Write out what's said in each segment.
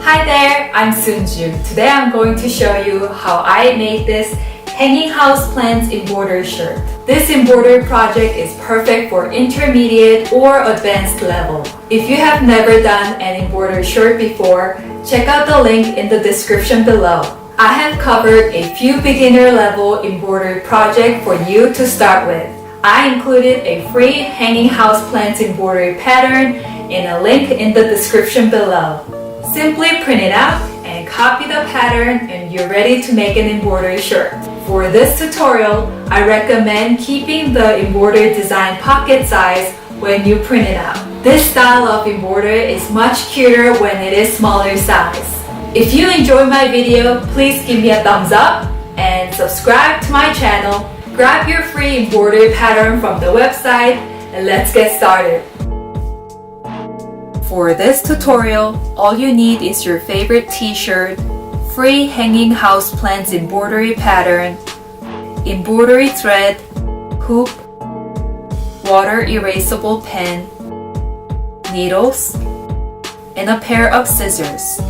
Hi there, I'm Sunju. Today I'm going to show you how I made this hanging houseplants embroidery shirt. This embroidery project is perfect for intermediate or advanced level. If you have never done an embroidery shirt before, check out the link in the description below. I have covered a few beginner level embroidery projects for you to start with. I included a free hanging houseplants embroidery pattern in a link in the description below. Simply print it out and copy the pattern and you're ready to make an embroidery shirt. For this tutorial, I recommend keeping the embroidery design pocket size when you print it out. This style of embroidery is much cuter when it is smaller size. If you enjoyed my video, please give me a thumbs up and subscribe to my channel. Grab your free embroidery pattern from the website and let's get started. For this tutorial, all you need is your favorite t-shirt, free hanging houseplants embroidery pattern, embroidery thread, hoop, water erasable pen, needles, and a pair of scissors.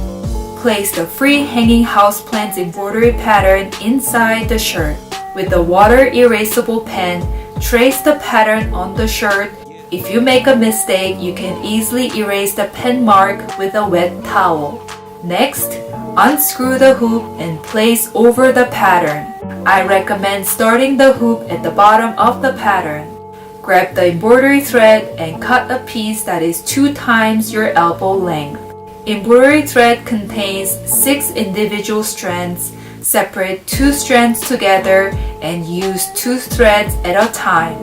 Place the free hanging houseplants embroidery pattern inside the shirt. With the water erasable pen, trace the pattern on the shirt. If you make a mistake, you can easily erase the pen mark with a wet towel. Next, unscrew the hoop and place over the pattern. I recommend starting the hoop at the bottom of the pattern. Grab the embroidery thread and cut a piece that is 2 times your elbow length. Embroidery thread contains 6 individual strands. Separate 2 strands together and use 2 threads at a time.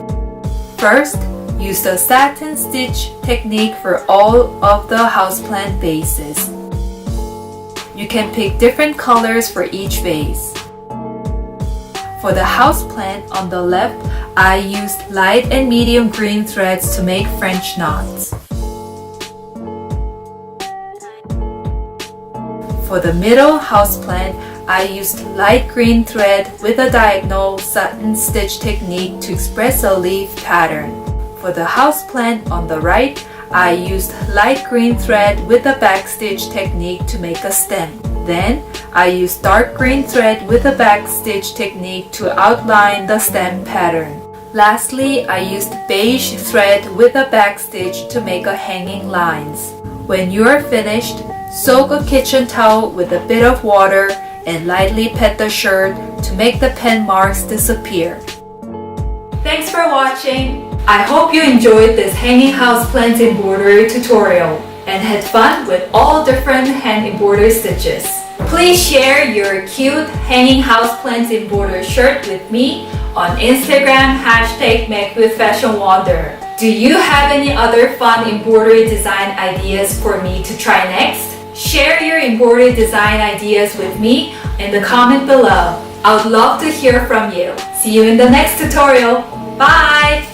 First, use the satin stitch technique for all of the houseplant bases. You can pick different colors for each vase. For the houseplant on the left, I used light and medium green threads to make French knots. For the middle houseplant, I used light green thread with a diagonal satin stitch technique to express a leaf pattern. For the houseplant on the right, I used light green thread with a backstitch technique to make a stem. Then, I used dark green thread with a backstitch technique to outline the stem pattern. Lastly, I used beige thread with a backstitch to make a hanging lines. When you are finished, soak a kitchen towel with a bit of water and lightly pat the shirt to make the pen marks disappear. Thanks for watching! I hope you enjoyed this hanging houseplants embroidery tutorial and had fun with all different hand embroidery stitches. Please share your cute hanging houseplants embroidery shirt with me on Instagram #MakeWithFashionWonder. Do you have any other fun embroidery design ideas for me to try next? Share your embroidery design ideas with me in the comment below. I would love to hear from you. See you in the next tutorial. Bye!